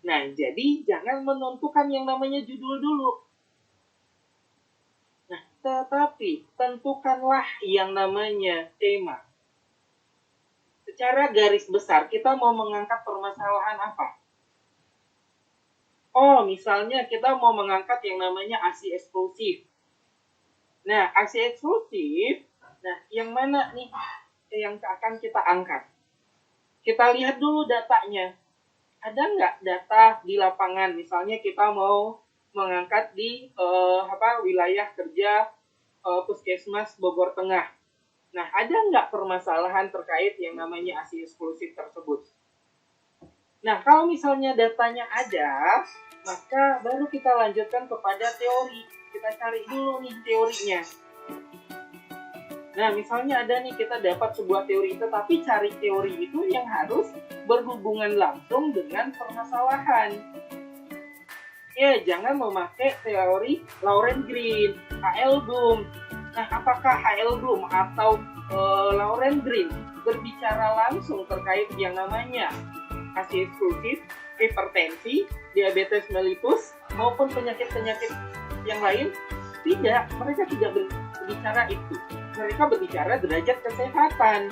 Nah, jadi jangan menentukan yang namanya judul dulu. Nah, tetapi tentukanlah yang namanya tema. Secara garis besar, kita mau mengangkat permasalahan apa? Oh, misalnya kita mau mengangkat yang namanya ASI eksklusif. Nah, ASI eksklusif, nah yang mana nih yang akan kita angkat? Kita lihat dulu datanya. Ada nggak data di lapangan? Misalnya kita mau mengangkat di wilayah kerja Puskesmas Bogor Tengah. Nah, ada nggak permasalahan terkait yang namanya ASI eksklusif tersebut? Nah, kalau misalnya datanya ada, maka baru kita lanjutkan kepada teori. Kita cari dulu nih teorinya. Nah, misalnya ada nih kita dapat sebuah teori itu, tapi cari teori itu yang harus berhubungan langsung dengan permasalahan. Ya, jangan memakai teori Laurent Green, H.L. Bloom. Nah, apakah H.L. Bloom atau Laurent Green berbicara langsung terkait yang namanya ASI eksklusif, hipertensi, diabetes mellitus, maupun penyakit-penyakit yang lain? Tidak, mereka tidak berbicara itu. Mereka berbicara derajat kesehatan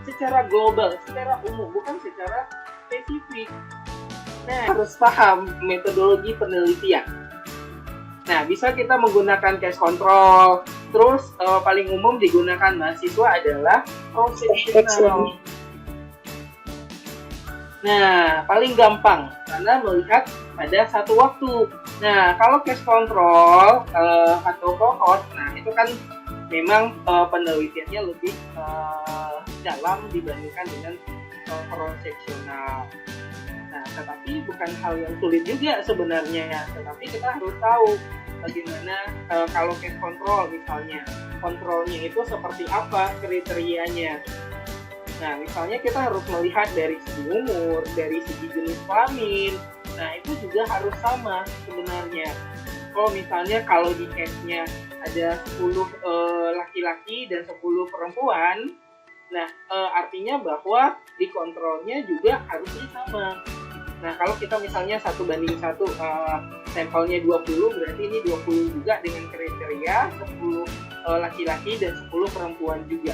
secara global, secara umum, bukan secara spesifik. Nah, harus paham metodologi penelitian. Nah, bisa kita menggunakan case control. Terus paling umum digunakan mahasiswa adalah cross-sectional. Nah, paling gampang karena melihat pada satu waktu. Nah, kalau case control atau cohort, nah itu kan memang penelitiannya lebih dalam dibandingkan dengan cross-sectional. Nah, tetapi bukan hal yang sulit juga sebenarnya. Tetapi kita harus tahu bagaimana kalau case control misalnya. Kontrolnya itu seperti apa kriterianya. Nah, misalnya kita harus melihat dari segi umur, dari segi jenis kelamin. Nah, itu juga harus sama sebenarnya. Kalau di case-nya ada 10 laki-laki dan 10 perempuan, nah artinya bahwa di kontrolnya juga harusnya sama. Nah, kalau kita misalnya 1:1, sampelnya 20, berarti ini 20 juga dengan kriteria 10 laki-laki dan 10 perempuan juga.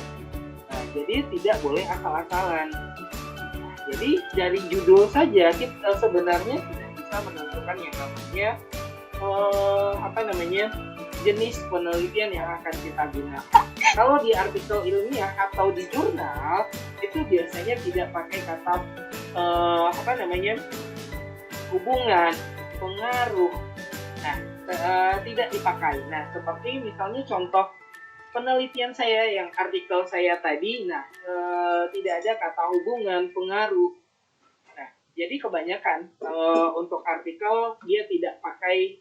Nah, jadi tidak boleh asal-asalan. Nah, jadi dari judul saja kita sebenarnya tidak bisa menentukan yang namanya jenis penelitian yang akan kita gunakan. Kalau di artikel ilmiah atau di jurnal itu biasanya tidak pakai kata hubungan, pengaruh. Nah, tidak dipakai. Nah, seperti misalnya contoh penelitian saya yang artikel saya tadi, tidak ada kata hubungan, pengaruh. Nah, jadi kebanyakan untuk artikel dia tidak pakai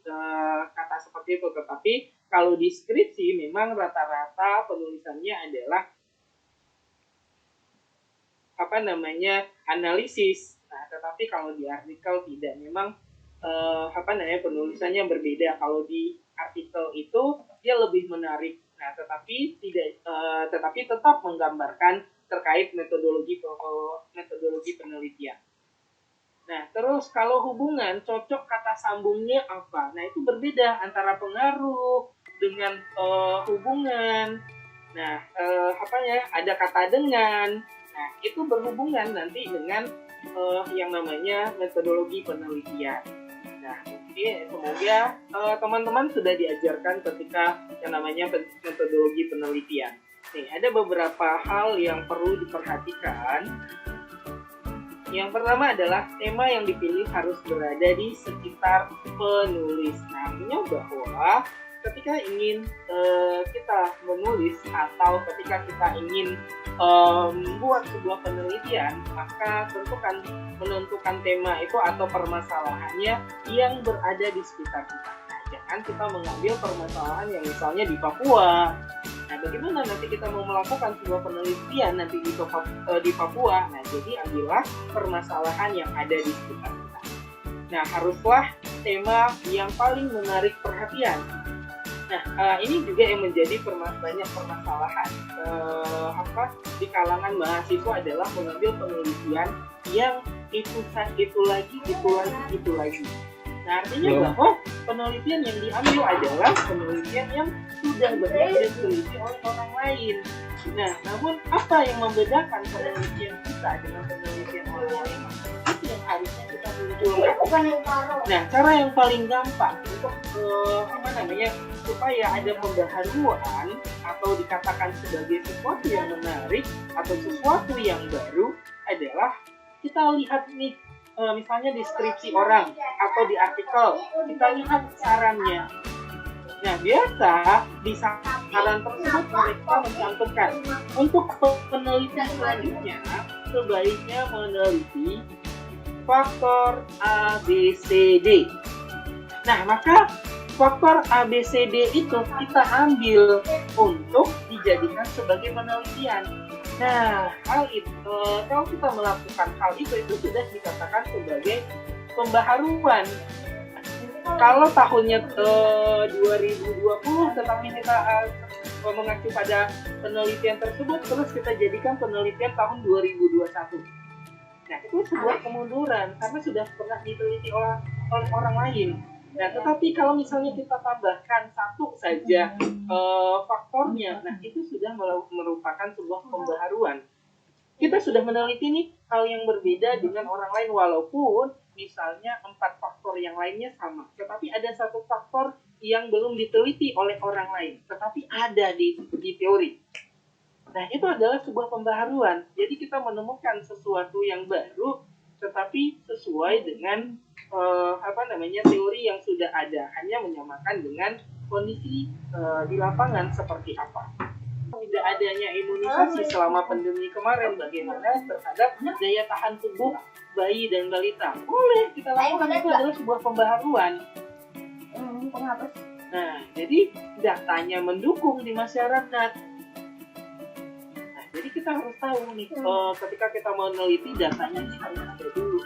kata seperti itu, tetapi kalau di skripsi memang rata-rata penulisannya adalah analisis. Nah, tetapi kalau di artikel tidak, memang penulisannya berbeda. Kalau di artikel itu dia lebih menarik. Nah, tetapi tetap menggambarkan terkait metodologi penelitian. Nah, terus kalau hubungan, cocok kata sambungnya apa? Nah, itu berbeda antara pengaruh dengan hubungan. Nah, ada kata dengan. Nah, itu berhubungan nanti dengan yang namanya metodologi penelitian. Nah, semoga teman-teman sudah diajarkan ketika yang namanya metodologi penelitian. Nih, ada beberapa hal yang perlu diperhatikan. Yang pertama adalah tema yang dipilih harus berada di sekitar penulis. Nah, artinya bahwa ketika ingin kita menulis atau ketika kita ingin membuat sebuah penelitian, maka menentukan tema itu atau permasalahannya yang berada di sekitar kita. Nah, jangan kita mengambil permasalahan yang misalnya di Papua. Nah, bagaimana nanti kita mau melakukan sebuah penelitian nanti di Papua? Nah, jadi ambillah permasalahan yang ada di sekitar kita. Nah, haruslah tema yang paling menarik perhatian. Nah, ini juga yang menjadi banyak permasalahan di kalangan mahasiswa adalah mengambil penelitian yang itu lagi. Nah, artinya bahwa penelitian yang diambil adalah penelitian yang sudah banyak diteliti oleh orang lain. Nah, namun apa yang membedakan penelitian kita dengan penelitian orang lain? Itu yang harusnya kita munculkan. Nah, cara yang paling gampang untuk supaya ada pembaharuan atau dikatakan sebagai sesuatu yang menarik atau sesuatu yang baru adalah kita lihat nih, misalnya di skripsi orang atau di artikel, kita lihat sarannya. Nah, biasa di saran tersebut mereka mencantumkan untuk penelitian selanjutnya sebaiknya meneliti faktor A, B, C, D. Nah, maka faktor A, B, C, D itu kita ambil untuk dijadikan sebagai penelitian. Nah, hal itu, kalau kita melakukan hal itu sudah dikatakan sebagai pembaharuan. Kalau tahunnya 2020, tetapi kita mengacu pada penelitian tersebut, terus kita jadikan penelitian tahun 2021. Nah, itu sebuah kemunduran karena sudah pernah diteliti oleh orang lain. Nah, tetapi kalau misalnya kita tambahkan satu saja faktornya, nah itu sudah merupakan sebuah pembaharuan. Kita sudah meneliti nih hal yang berbeda dengan orang lain, walaupun misalnya 4 faktor yang lainnya sama, tetapi ada satu faktor yang belum diteliti oleh orang lain, tetapi ada di teori. Nah, itu adalah sebuah pembaharuan. Jadi kita menemukan sesuatu yang baru, tetapi sesuai dengan teori yang sudah ada, hanya menyamakan dengan kondisi di lapangan seperti apa. Tidak adanya imunisasi selama pandemi kemarin bagaimana terhadap daya tahan tubuh bayi dan balita, boleh kita lakukan, itu adalah sebuah pembaharuan. Nah, jadi datanya mendukung di masyarakat. Nah, jadi kita harus tahu nih, ketika kita meneliti datanya harus ada dulu.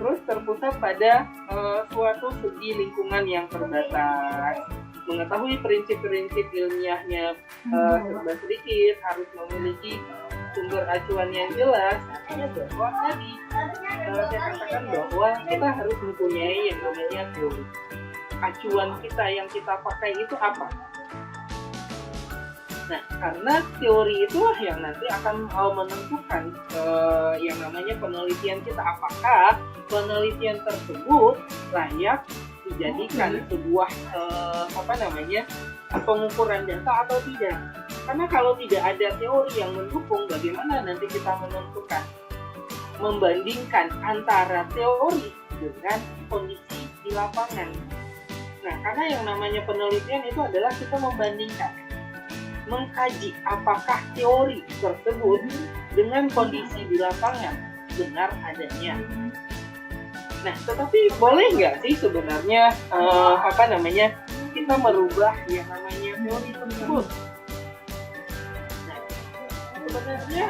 Terus terpusat pada suatu segi lingkungan yang terbatas, mengetahui prinsip-prinsip ilmiahnya serba sedikit, harus memiliki sumber acuan yang jelas. Artinya bahwa tadi saya katakan bahwa kita harus mempunyai yang namanya teori. Acuan kita yang kita pakai itu apa? Nah, karena teori itulah yang nanti akan menentukan yang namanya penelitian kita, apakah penelitian tersebut layak dijadikan sebuah pengukuran data atau tidak. Karena kalau tidak ada teori yang mendukung, bagaimana nanti kita menentukan, membandingkan antara teori dengan kondisi di lapangan. Nah, karena yang namanya penelitian itu adalah kita membandingkan, mengkaji apakah teori tersebut dengan kondisi di lapangan benar adanya. Nah, tetapi boleh nggak sih sebenarnya kita merubah yang namanya teori tersebut? Nah, sebenarnya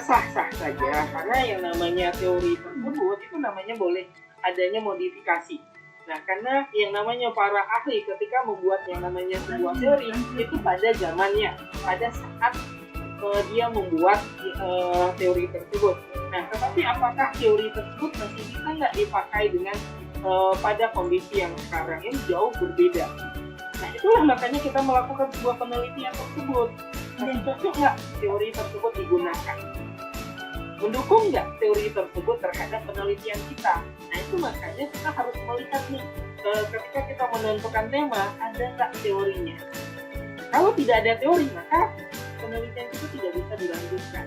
sah-sah saja, karena yang namanya teori tersebut itu namanya boleh adanya modifikasi. Nah, karena yang namanya para ahli ketika membuat yang namanya sebuah teori itu pada zamannya, pada saat dia membuat teori tersebut. Nah, tetapi apakah teori tersebut masih bisa nggak dipakai dengan pada kondisi yang sekarang ini jauh berbeda? Nah, itulah makanya kita melakukan sebuah penelitian tersebut. Masih cocok nggak teori tersebut digunakan? Mendukung nggak teori tersebut terhadap penelitian kita? Nah, itu makanya kita harus melihat nih, ketika kita menentukan tema, ada nggak teorinya? Kalau tidak ada teori, maka penelitian itu tidak bisa dilanjutkan.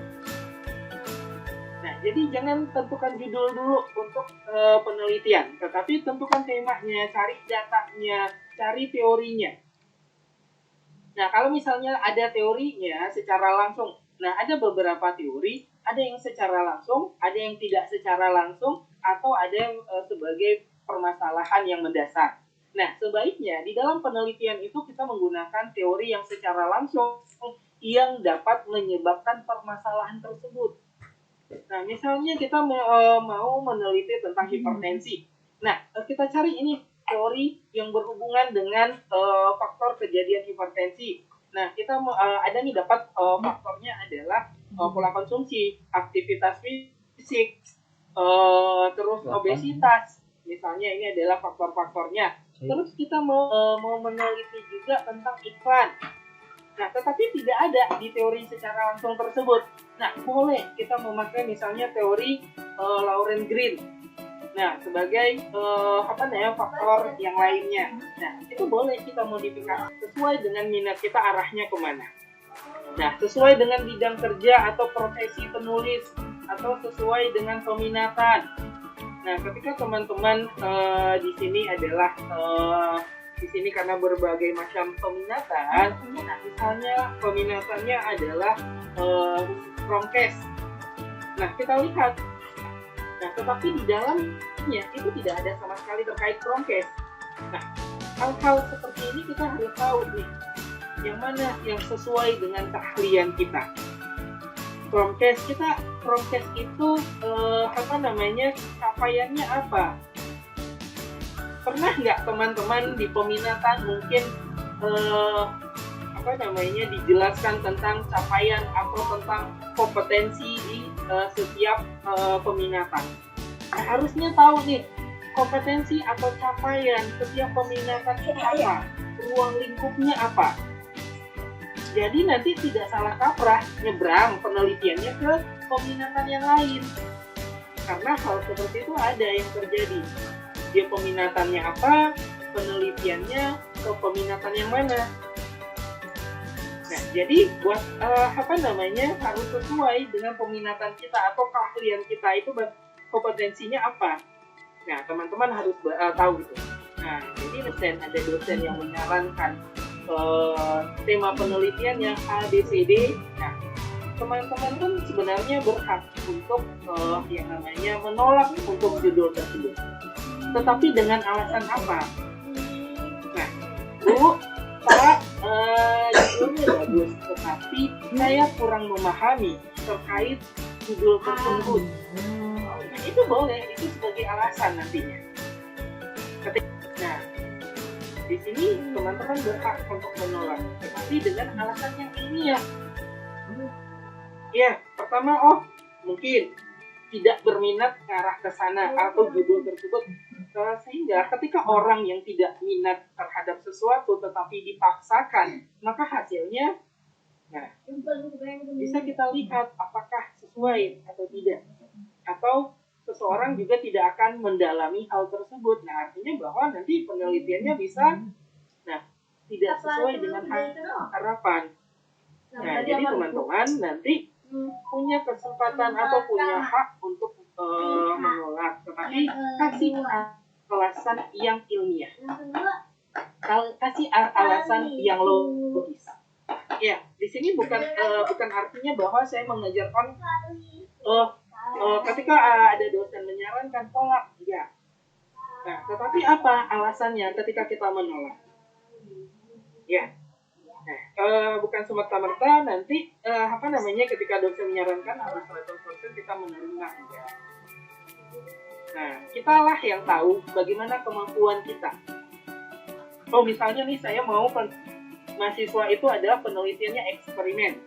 Nah, jadi jangan tentukan judul dulu untuk penelitian, tetapi tentukan temanya, cari datanya, cari teorinya. Nah, kalau misalnya ada teorinya secara langsung, nah ada beberapa teori, ada yang secara langsung, ada yang tidak secara langsung, atau ada yang sebagai permasalahan yang mendasar. Nah, sebaiknya di dalam penelitian itu kita menggunakan teori yang secara langsung yang dapat menyebabkan permasalahan tersebut. Nah, misalnya kita mau meneliti tentang hipertensi. Nah, kita cari ini teori yang berhubungan dengan faktor kejadian hipertensi. Nah, kita ada nih dapat faktornya adalah pola konsumsi, aktivitas fisik, terus obesitas, misalnya ini adalah faktor-faktornya. Terus kita mau meneliti juga tentang iklan. Nah, tetapi tidak ada di teori secara langsung tersebut. Nah, boleh kita memakai misalnya teori Lawrence Green. Nah, sebagai faktor yang lainnya. Nah, itu boleh kita modifikasi sesuai dengan minat kita, arahnya kemana. Nah, sesuai dengan bidang kerja atau profesi penulis, atau sesuai dengan peminatan. Nah, ketika teman-teman di sini adalah di sini karena berbagai macam peminatan. Nah, misalnya peminatannya adalah promkes. Nah, kita lihat. Nah, tetapi di dalamnya itu tidak ada sama sekali terkait promkes. Nah, hal-hal seperti ini kita harus tahu nih, yang mana yang sesuai dengan keahlian kita. Promkes itu capaiannya apa? Pernah nggak teman-teman di peminatan mungkin dijelaskan tentang capaian atau tentang kompetensi di setiap peminatan? Nah, harusnya tahu nih kompetensi atau capaian setiap peminatan itu apa, ruang lingkupnya apa. Jadi nanti tidak salah kaprah nyebrang penelitiannya ke peminatan yang lain. Karena hal seperti itu ada yang terjadi. Dia peminatannya apa, penelitiannya ke peminatan yang mana. Nah, jadi buat harus sesuai dengan peminatan kita atau keahlian kita itu kompetensinya apa. Nah, teman-teman harus tahu itu. Nah, jadi ada dosen yang menyarankan tema penelitiannya ABCD. Nah, teman-teman pun sebenarnya berhak untuk menolak untuk judul tersebut. Tetapi dengan alasan apa? Nah, Bu, Pak, judulnya bagus, tetapi saya kurang memahami terkait judul tersebut. Nah, itu boleh, itu sebagai alasan nantinya. Nah, di sini teman-teman berhak untuk menolak, tetapi dengan alasan yang ilmiah. Ya, pertama, mungkin tidak berminat ke arah ke sana atau judul tersebut, sehingga ketika orang yang tidak minat terhadap sesuatu tetapi dipaksakan, maka hasilnya bisa kita lihat apakah sesuai atau tidak, atau seseorang juga tidak akan mendalami hal tersebut. Nah, artinya bahwa nanti penelitiannya bisa tidak sesuai dengan harapan. Nah, jadi teman-teman nanti punya kesempatan atau punya hak untuk menolak, tetapi kasih alasan yang ilmiah, kasih alasan yang logis. Ya, di sini bukan artinya bahwa saya mengajarkan ketika ada dosen menyarankan tolak, ya. Nah, tetapi apa alasannya ketika kita menolak? Ya. Nah, bukan semata-mata nanti ketika dosen menyarankan harus 100% kita menerima. Ya. Nah, kitalah yang tahu bagaimana kemampuan kita. Misalnya nih saya mau mahasiswa itu adalah penelitiannya eksperimen.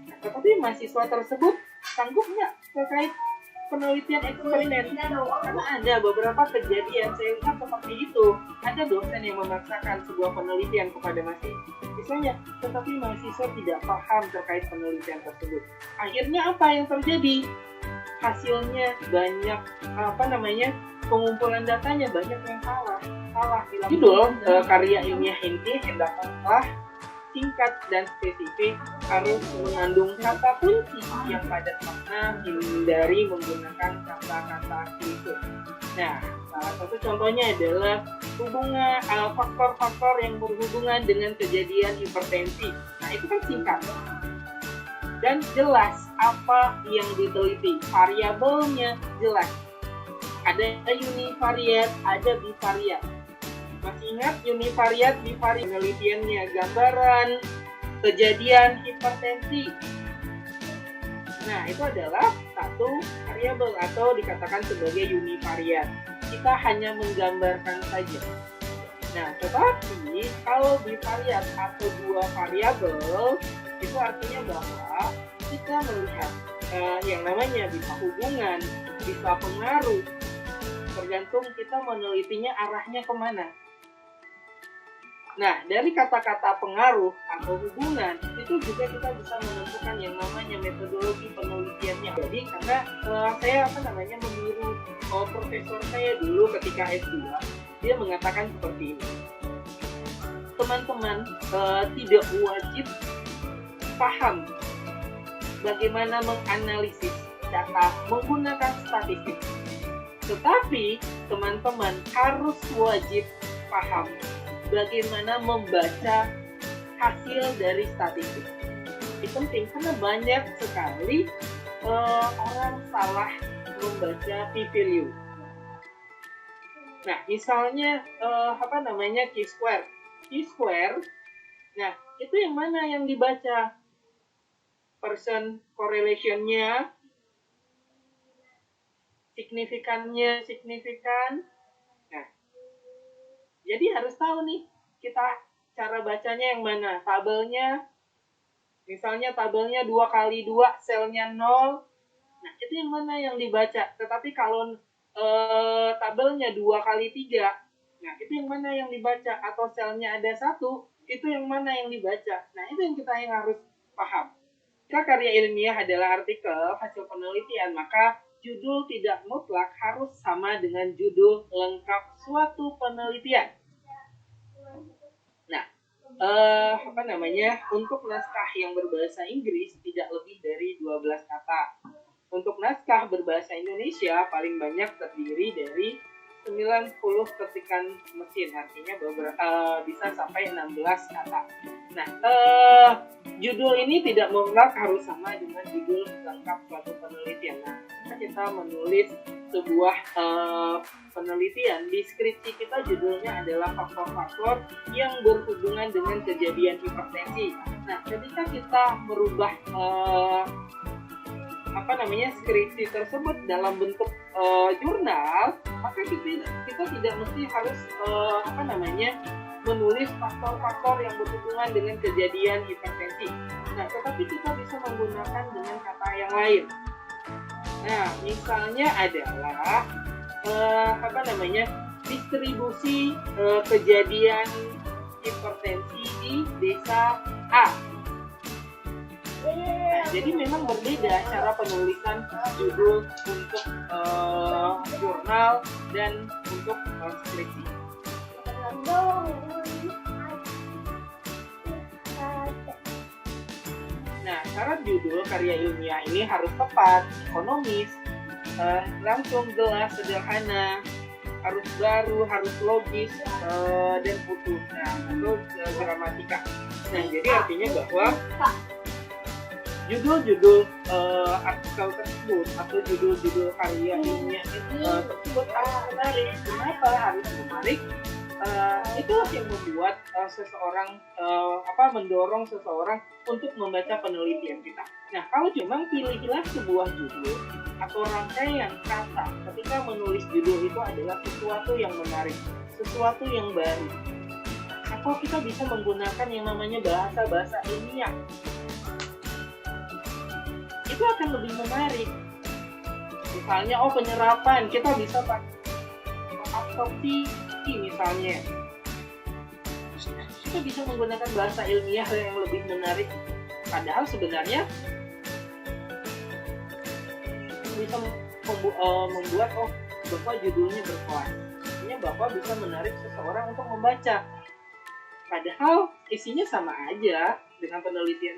Nah, tetapi mahasiswa tersebut sanggup nggak terkait penelitian eksperimen? Karena ada beberapa kejadian saya lihat seperti itu. Ada dosen yang memaksakan sebuah penelitian kepada mahasiswanya, tetapi mahasiswa tidak paham terkait penelitian tersebut. Akhirnya apa yang terjadi? Hasilnya banyak pengumpulan datanya banyak yang salah judul karya ilmiah ini hendaklah singkat dan spesifik, harus mengandung kata kunci yang padat makna, hindari menggunakan kata-kata klise. Nah, salah satu contohnya adalah faktor-faktor yang berhubungan dengan kejadian hipertensi. Nah, itu kan singkat dan jelas apa yang diteliti, variabelnya jelas. Ada univariat, ada bivariat. Masih ingat univariat, bivariat penelitiannya, gambaran kejadian hipertensi. Nah, itu adalah satu variabel atau dikatakan sebagai univariat. Kita hanya menggambarkan saja. Nah, tetapi kalau bivariat atau dua variabel, itu artinya bahwa kita melihat yang namanya bisa hubungan bisa pengaruh, tergantung kita menelitinya arahnya kemana. Nah, dari kata-kata pengaruh atau hubungan, itu juga kita bisa menentukan yang namanya metodologi penelitiannya. Jadi, karena saya meniru profesor saya dulu ketika S2, dia mengatakan seperti ini. Teman-teman tidak wajib paham bagaimana menganalisis data menggunakan statistik. Tetapi, teman-teman harus wajib paham bagaimana membaca hasil dari statistik. Ini penting karena banyak sekali orang salah membaca p-value. Nah, misalnya Q-square. Q-square, nah itu yang mana yang dibaca? Percent correlation-nya, signifikan. Nah, jadi harus tahu nih, kita cara bacanya yang mana? Tabelnya, misalnya tabelnya 2x2, selnya 0. Nah, itu yang mana yang dibaca? Tetapi kalau tabelnya 2x3, nah itu yang mana yang dibaca? Atau selnya ada 1, itu yang mana yang dibaca? Nah, itu yang kita yang harus paham. Jika karya ilmiah adalah artikel hasil penelitian, maka judul tidak mutlak harus sama dengan judul lengkap suatu penelitian. Nah, untuk naskah yang berbahasa Inggris tidak lebih dari 12 kata. Untuk naskah berbahasa Indonesia paling banyak terdiri dari 90 ketikan mesin, artinya bisa sampai 16 kata. Nah, judul ini tidak mutlak harus sama dengan judul lengkap suatu penelitian. Nah, kita menulis sebuah penelitian, di skripsi kita judulnya adalah faktor-faktor yang berhubungan dengan kejadian hipertensi. Nah, ketika kita merubah skripsi tersebut dalam bentuk jurnal, maka kita tidak mesti harus menulis faktor-faktor yang berhubungan dengan kejadian hipertensi. Nah, tetapi kita bisa menggunakan dengan kata yang lain. Nah, misalnya adalah distribusi kejadian hipertensi di desa A. Nah, jadi memang berbeda cara penulisan judul untuk jurnal dan untuk skripsi. Nah, syarat judul karya ilmiah ini harus tepat, ekonomis, langsung, jelas, sederhana, harus baru, harus logis, dan utuh. Nah, itu gramatika. Nah, jadi artinya bahwa judul-judul artikel tersebut atau judul-judul karya ilmiah tersebut harus menarik. Kenapa harus menarik? Itulah yang membuat mendorong seseorang untuk membaca penelitian kita. Nah, kalau cuma pilihlah sebuah judul atau rangkaian kata ketika menulis judul itu adalah sesuatu yang menarik, sesuatu yang baru. Atau kita bisa menggunakan yang namanya bahasa ilmiah. Itu akan lebih menarik. Misalnya, penyerapan, kita bisa pakai absorpsi misalnya. Kita bisa menggunakan bahasa ilmiah yang lebih menarik. Padahal sebenarnya bisa membuat bahwa judulnya berkelas. Artinya bahwa bisa menarik seseorang untuk membaca. Padahal isinya sama aja dengan penelitian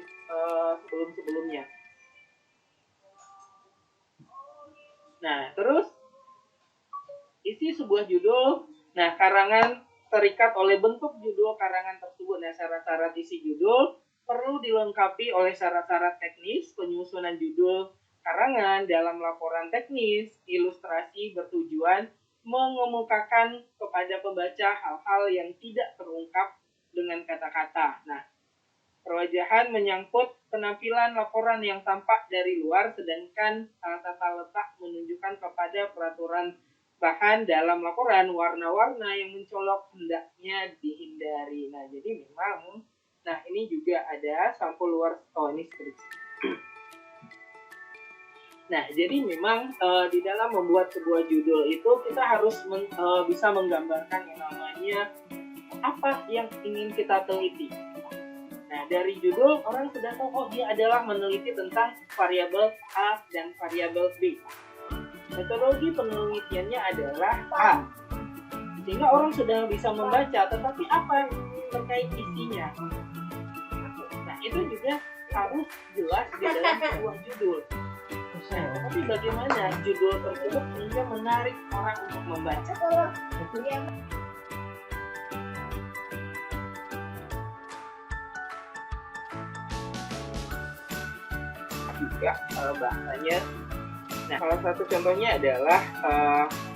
sebelum-sebelumnya. Nah, terus isi sebuah judul. Nah, karangan terikat oleh bentuk judul karangan tersebut. Nah, syarat-syarat isi judul perlu dilengkapi oleh syarat-syarat teknis, penyusunan judul karangan dalam laporan teknis, ilustrasi bertujuan mengemukakan kepada pembaca hal-hal yang tidak terungkap dengan kata-kata. Nah, perwajahan menyangkut penampilan laporan yang tampak dari luar, sedangkan tata letak menunjukkan kepada peraturan bahan dalam laporan. Warna-warna yang mencolok hendaknya dihindari. Nah, jadi memang, ini juga ada sampul luar ini skripsi. Nah, jadi memang di dalam membuat sebuah judul itu kita harus bisa menggambarkan yang namanya apa yang ingin kita teliti. Nah, dari judul orang sudah tahu, oh dia adalah meneliti tentang variabel A dan variabel B. Metodologi penelitiannya adalah A. Sehingga orang sudah bisa membaca, tetapi apa terkait isinya? Nah, itu juga harus jelas di dalam sebuah judul. Nah, tapi bagaimana judul tersebut sehingga menarik orang untuk membaca? Juga bahasanya. Nah, salah satu contohnya adalah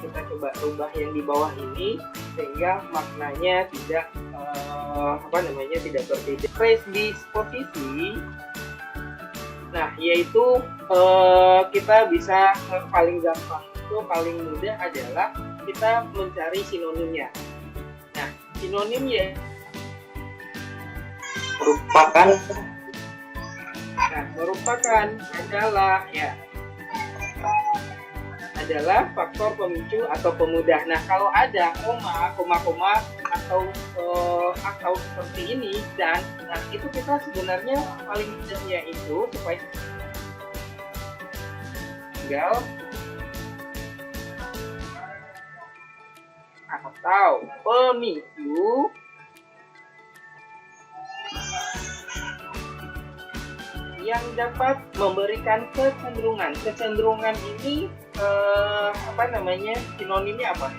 kita coba rubah yang di bawah ini sehingga maknanya tidak tidak berbeda. Predisposisi. Nah, yaitu kita bisa paling gampang itu paling mudah adalah kita mencari sinonimnya. Nah, sinonimnya merupakan adalah faktor pemicu atau pemudah. Nah, kalau ada koma atau seperti ini dan nah itu kita sebenarnya paling mudahnya itu supaya tinggal atau pemicu yang dapat memberikan kecenderungan. Kecenderungan ini sinonimnya apa?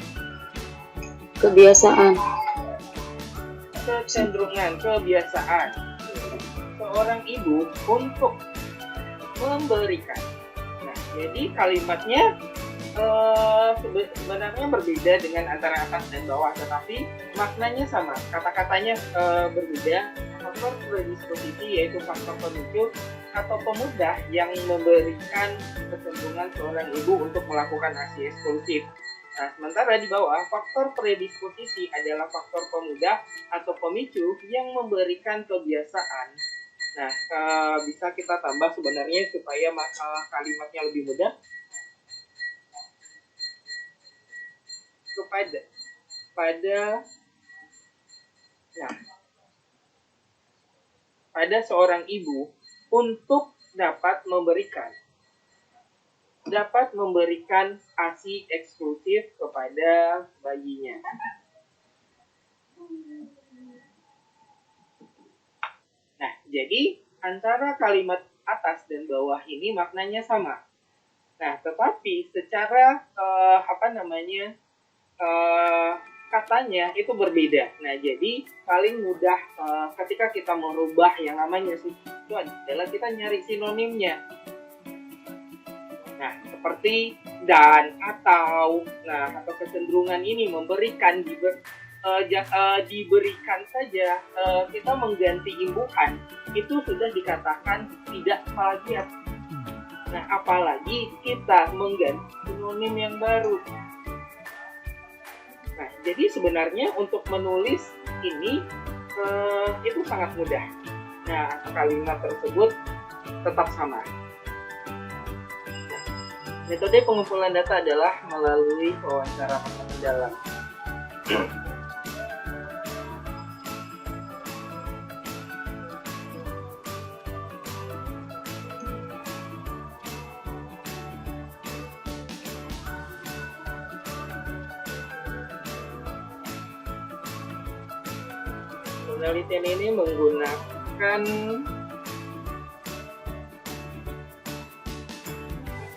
Kebiasaan. Kebiasaan. Seorang ibu untuk memberikan. Nah, jadi kalimatnya sebenarnya berbeda dengan antara atas dan bawah, tetapi maknanya sama. Kata-katanya berbeda. Faktor predisposisi yaitu faktor pemicu atau pemudah yang memberikan kecenderungan seorang ibu untuk melakukan aksi eksklusif. Nah, sementara di bawah, faktor predisposisi adalah faktor pemudah atau pemicu yang memberikan kebiasaan. Nah, bisa kita tambah sebenarnya supaya kalimatnya lebih mudah. Pada seorang ibu untuk dapat memberikan ASI eksklusif kepada bayinya. Nah, jadi antara kalimat atas dan bawah ini maknanya sama. Nah, tetapi secara katanya itu berbeda. Nah, jadi paling mudah ketika kita merubah yang namanya itu adalah kita nyari sinonimnya. Nah, seperti dan atau kecenderungan ini memberikan diberikan saja kita mengganti imbuhan itu sudah dikatakan tidak plagiat. Nah, apalagi kita mengganti sinonim yang baru. Nah, jadi sebenarnya untuk menulis ini itu sangat mudah. Nah, kalimat tersebut tetap sama. Nah, metode pengumpulan data adalah melalui wawancara mendalam. Penelitian ini menggunakan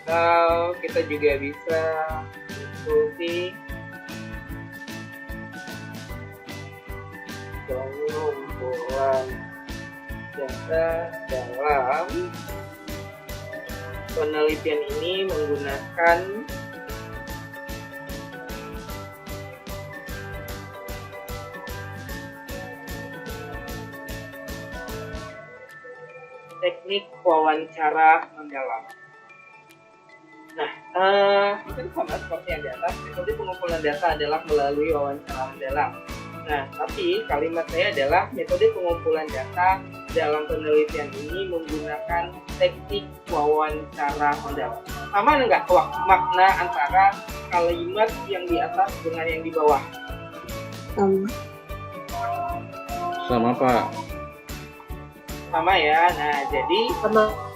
atau kita juga bisa diskusi pengumpulan data dalam penelitian ini menggunakan teknik wawancara mendalam. Nah, itu sama seperti yang di atas. Metode pengumpulan data adalah melalui wawancara mendalam. Nah, tapi kalimat saya adalah metode pengumpulan data dalam penelitian ini menggunakan teknik wawancara pendapat. Sama nggak makna antara kalimat yang di atas dengan yang di bawah? Sama Pak. Sama ya. Nah, jadi Sama.